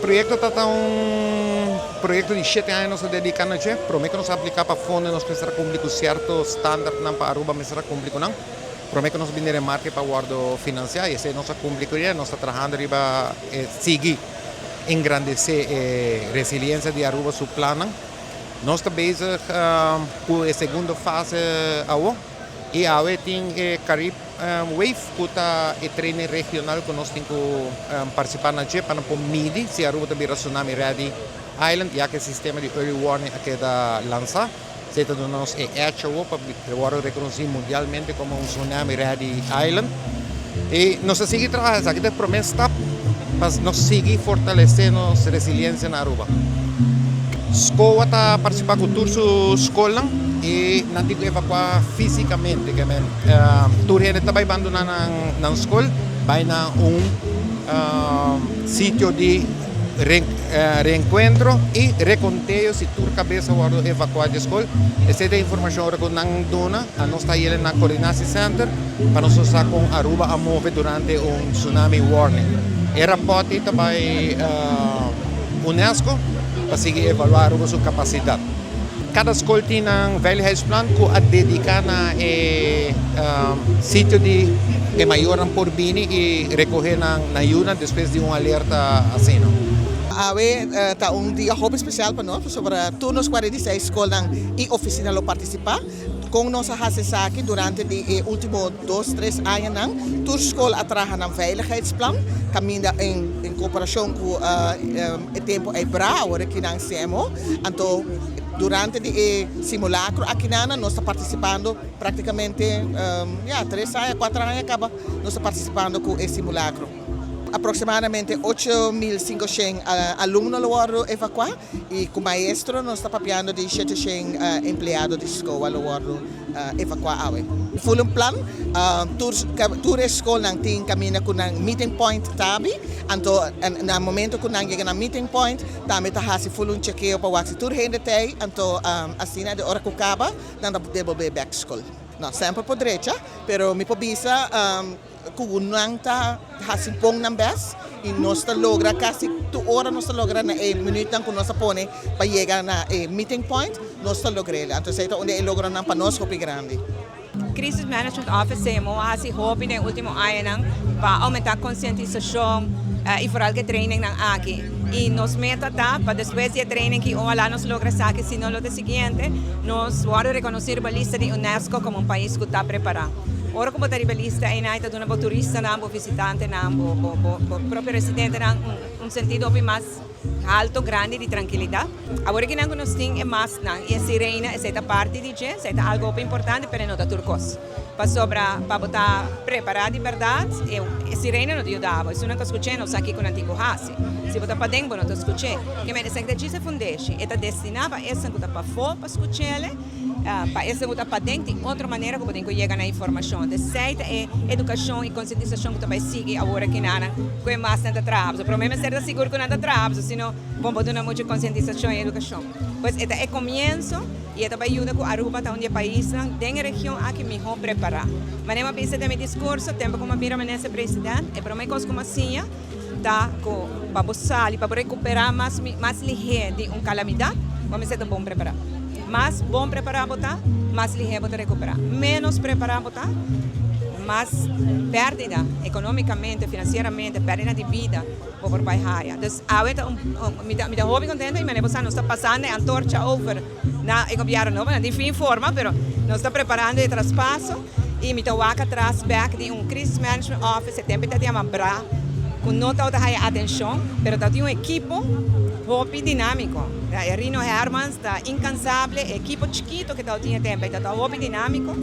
projeto está um projeto de 7 anos dedicado a isso. Promete que nós aplicar para fundo, nós precisamos cumprir com certo standard para Aruba, mas será cumprir com não. Promete que nós vender em marca para o guardo financeiro, e se nós cumprir com isso, nós estamos trabalhando para seguir engrandecer a resiliência de Aruba, seu plano. Nós estamos bezig com a segunda fase e a tem Carib Wave, que é o treino regional que nós temos que participar na para não medir se Aruba também é tsunami ready island, já que o sistema de early warning aqui da lança, se nós é hecho para agora reconhecer mundialmente como um tsunami ready island. E nós seguimos trabalhando, aqui é promessa para nós seguir fortalecendo a resiliência na Aruba. Escola está participando do tour escola e não tem que evacuar fisicamente. Tour gente está abandonando na escola, vai na sítio de reencontro e reconteio se tour cabeça ou evacuar da escola. Essa é a informação que nós dona a nós está indo na Coordination Center para nós usar com Aruba a mover durante tsunami warning. E rapporto também UNESCO para seguir evaluar Aruba sua capacidade. Cada escola tem um veiligheidsplan que é dedicado a sítio de que maior por bini e recorrer na ajuda depois de alerta assim. Está dia roupa especial para nós sobre turnos 46 escolas e oficina lo participar. Com nossa aqui durante os últimos 2-3 anos, toda escola trabalha no veiligheidsplan, caminha em cooperação com o tempo EBRA, agora que nós temos. Então, durante o simulacro, aqui nós estamos participando praticamente 3 anos, 4 anos, nós estamos participando com o simulacro. Aproximadamente 8.500 alunos foram evacuados e com o maestro nós estamos papiando de 700 empregados de escola foram evacuados. Full plan, toda escola tem caminho com um meeting point tabi, então no momento que nós chegamos no meeting point, também está fazendo full chequeio para o que toda gente tem, então assim de hora que acaba, nós devolver back school. Não sempre por direita, mas me pobisa kung ta hasipong ng best e nós logra quase 2 horas nós logra na minuto que nós pone para chegar na meeting point nós logrela então sei onde logra na panos hopi grande. Crisis Management Office mo hasi hopi na último ano para aumentar conscientização e foral que training ng aqui. E nos meta para depois de training que wala nos logra sa akin sino lo de siguiente nos vamos reconhecer a lista de UNESCO como país que está preparado. Ora como ribalista é na ita do turista na visitante na próprio residente na sentido mais alto grande de tranquilidade. Agora que nós temos é mais na e a sirena é parte de gente, é algo importante para nós turcos. Para botar preparado de verdade, a sirena não ajudava. Isso não escutei nós aqui com o antigo Hasi. Se botar para dentro não escutei. Que me disse que isso fundeixe, é destinado a essa que para fora para escutar para essa que para dentro de outra maneira que podemos chegar na informação. Terceira é educação e conscientização que também sigue agora que nada com mais nada trabalho. O problema é ser seguro que nada trabalho, senão vamos dar muita conscientização e educação. Pois é começo e também ajuda com a Aruba tá onde o país tem a região aqui melhor preparada. Mas nem uma vez de meu discurso, tempo como a permanência presidente, é para mim como assim, tá para buscar e para recuperar mais ligeiro de calamidade, vamos ser bom preparado. Mais bom preparado tá, mais ligeiro para recuperar. Menos preparado tá, mais perda economicamente, financeiramente, perda de vida por baixar. Então, agora me dá hobby contente e me lembro que nós está passando a antorcha over na governo novo, na diferente forma, mas nós está preparando o traspasso e me dá atrás back de Crisis Management Office, tempo está de BRA, com não está a atenção, mas está de equipo hobby dinâmico. Rino Hermans está incansável, equipo chiquito que está tinha tempo, está hobby dinâmico.